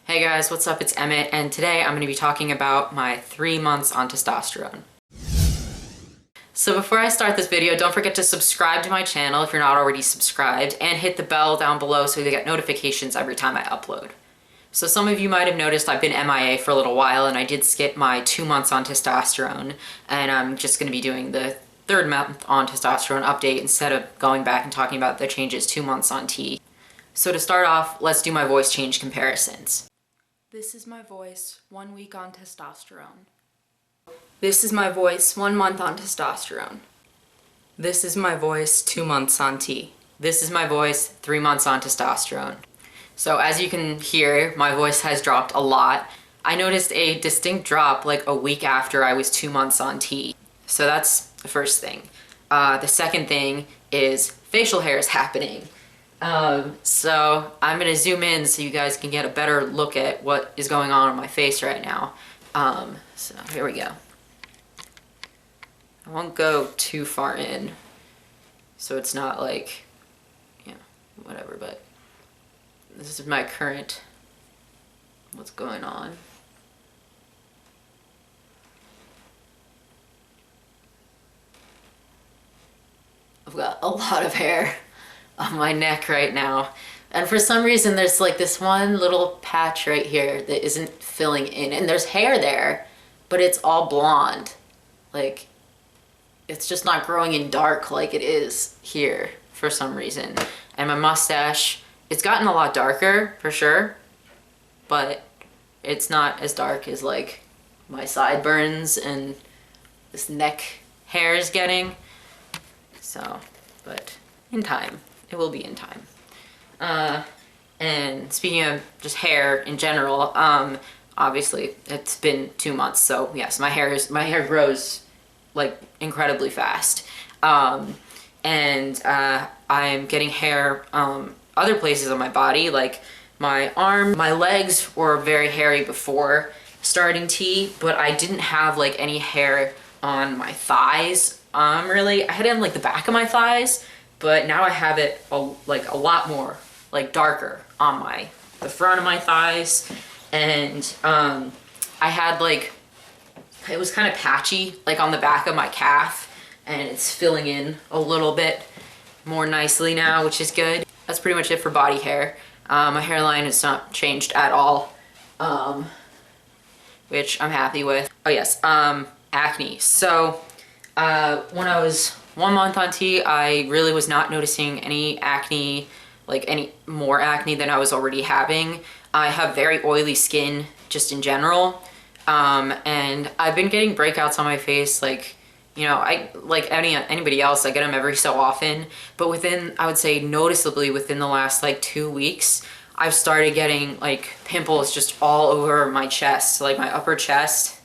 Hey guys, what's up? It's Emmett, and today I'm going to be talking about my 3 months on testosterone. So before I start this video, don't forget to subscribe to my channel if you're not already subscribed, and hit the bell down below so you get notifications every time I upload. So some of you might have noticed I've been MIA for a little while, and I did skip my 2 months on testosterone, and I'm just going to be doing the 3rd month on testosterone update instead of going back and talking about the changes 2 months on T. So to start off, let's do my voice change comparisons. This is my voice 1 week on testosterone. This is my voice 1 month on testosterone. This is my voice 2 months on T. This is my voice 3 months on testosterone. So as you can hear, my voice has dropped a lot. I noticed a distinct drop like a week after I was 2 months on T. So that's the first thing. The second thing is facial hair is happening. So I'm gonna zoom in so you guys can get a better look at what is going on my face right now. So here we go. I won't go too far in, so it's not like, you know, whatever, but this is my current, what's going on. I've got a lot of hair on my neck right now, and for some reason there's like this one little patch right here that isn't filling in, and there's hair there, but it's all blonde. Like, it's just not growing in dark like it is here for some reason. And my mustache, it's gotten a lot darker for sure, but it's not as dark as like my sideburns and this neck hair is getting. So, but in time. It will be in time. And speaking of just hair in general, obviously it's been 2 months, so yes, my hair grows like incredibly fast. I'm getting hair other places on my body, like my arm. My legs were very hairy before starting T, but I didn't have like any hair on my thighs. Really, I had it on like the back of my thighs, but now I have it like a lot more like darker on the front of my thighs. And I had like, it was kind of patchy like on the back of my calf, and it's filling in a little bit more nicely now, which is good. That's pretty much it for body hair. My hairline has not changed at all, which I'm happy with. Oh yes, acne. So when I was 1 month on T, I really was not noticing any acne, like any more acne than I was already having. I have very oily skin just in general, and I've been getting breakouts on my face, like, you know, like anybody else, I get them every so often, but I would say noticeably within the last like 2 weeks, I've started getting like pimples just all over my chest, like my upper chest,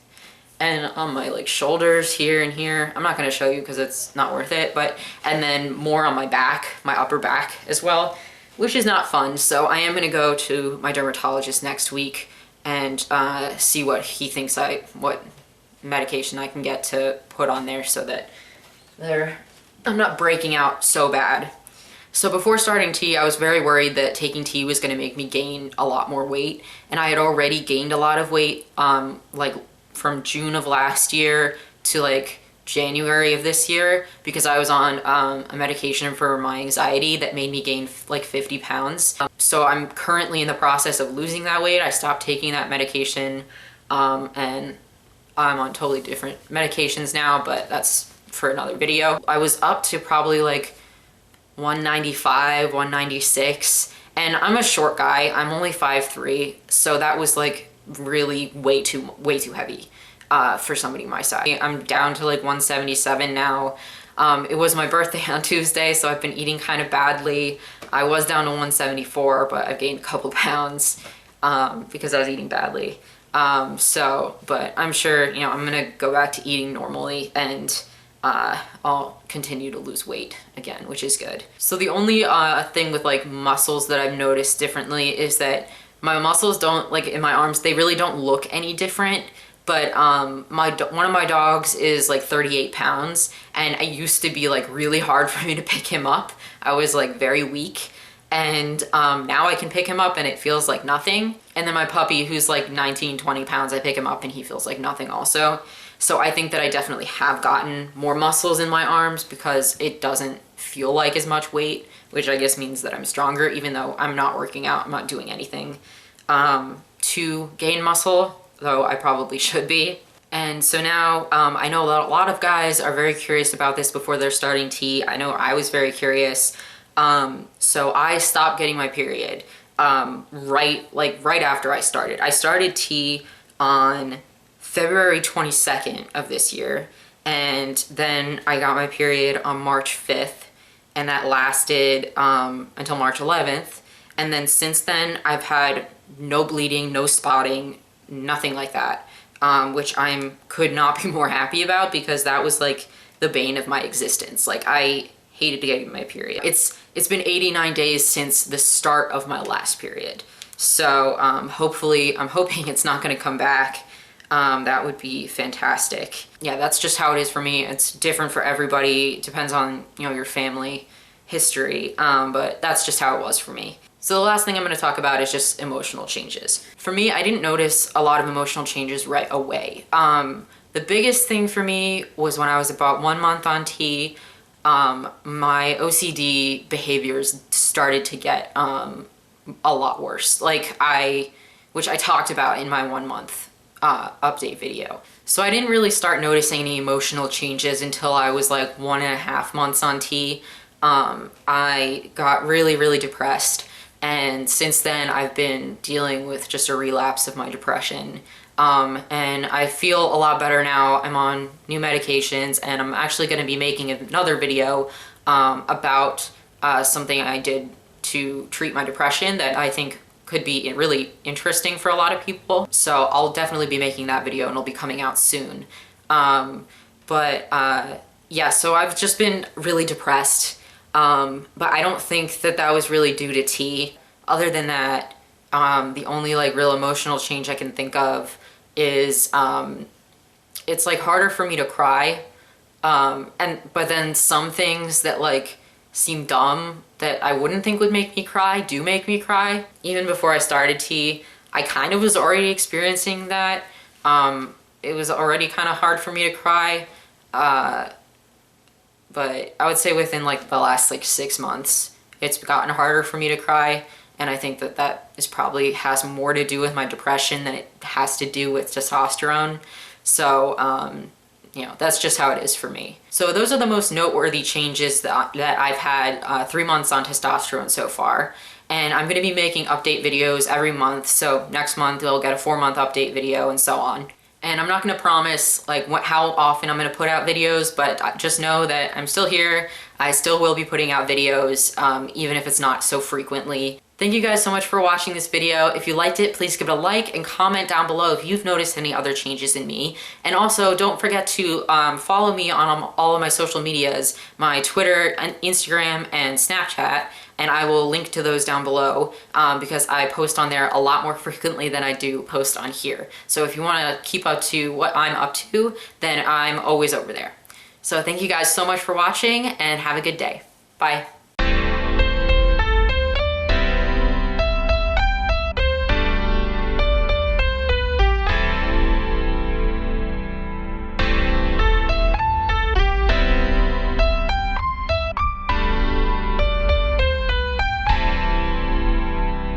and on my like shoulders here and here. I'm not gonna show you because it's not worth it, and then more on my back, my upper back as well, which is not fun. So I am gonna go to my dermatologist next week and see what he thinks what medication I can get to put on there so that I'm not breaking out so bad. So before starting T, I was very worried that taking T was gonna make me gain a lot more weight, and I had already gained a lot of weight, like from June of last year to like January of this year, because I was on a medication for my anxiety that made me gain like 50 pounds. So I'm currently in the process of losing that weight. I stopped taking that medication, and I'm on totally different medications now, but that's for another video. I was up to probably like 195, 196, and I'm a short guy. I'm only 5'3", so that was like really way too heavy for somebody my size. I'm down to like 177 now. It was my birthday on Tuesday, so I've been eating kind of badly. I was down to 174, but I've gained a couple pounds because I was eating badly. But I'm sure, you know, I'm gonna go back to eating normally, and I'll continue to lose weight again, which is good. So the only thing with like muscles that I've noticed differently is that my muscles don't, like in my arms, they really don't look any different. But one of my dogs is like 38 pounds, and it used to be like really hard for me to pick him up. I was like very weak, and now I can pick him up and it feels like nothing. And then my puppy, who's like 19, 20 pounds, I pick him up and he feels like nothing also. So I think that I definitely have gotten more muscles in my arms because it doesn't feel like as much weight, which I guess means that I'm stronger, even though I'm not working out, I'm not doing anything to gain muscle, though I probably should be. And so now I know that a lot of guys are very curious about this before they're starting T. I know I was very curious. So I stopped getting my period right after I started. I started T on February 22nd of this year, and then I got my period on March 5th, and that lasted until March 11th. And then since then, I've had no bleeding, no spotting, nothing like that, which could not be more happy about because that was like the bane of my existence. Like I hated getting my period. It's been 89 days since the start of my last period. So I'm hoping it's not gonna come back. That would be fantastic. Yeah, that's just how it is for me. It's different for everybody. It depends on, your family history, but that's just how it was for me. So the last thing I'm going to talk about is just emotional changes. For me, I didn't notice a lot of emotional changes right away. The biggest thing for me was when I was about 1 month on T, my OCD behaviors started to get a lot worse. Which I talked about in my 1 month update video. So I didn't really start noticing any emotional changes until I was like 1.5 months on T. I got really, really depressed. And since then I've been dealing with just a relapse of my depression. And I feel a lot better now. I'm on new medications, and I'm actually going to be making another video about something I did to treat my depression that I think could be really interesting for a lot of people. So I'll definitely be making that video, and it'll be coming out soon. Yeah, so I've just been really depressed. But I don't think that that was really due to T. Other than that, the only like real emotional change I can think of is it's like harder for me to cry. But then some things that like seem dumb that I wouldn't think would make me cry do make me cry. Even before I started T, I kind of was already experiencing that. It was already kind of hard for me to cry. But I would say within like the last like 6 months, it's gotten harder for me to cry. And I think that that is probably has more to do with my depression than it has to do with testosterone. So, that's just how it is for me. So those are the most noteworthy changes that I've had 3 months on testosterone so far. And I'm gonna be making update videos every month. So next month we'll get a 4-month update video and so on. And I'm not gonna promise like how often I'm gonna put out videos, but just know that I'm still here. I still will be putting out videos, even if it's not so frequently. Thank you guys so much for watching this video. If you liked it, please give it a like and comment down below if you've noticed any other changes in me. And also don't forget to follow me on all of my social medias, my Twitter, and Instagram, and Snapchat. And I will link to those down below because I post on there a lot more frequently than I do post on here. So if you want to keep up to what I'm up to, then I'm always over there. So thank you guys so much for watching, and have a good day. Bye.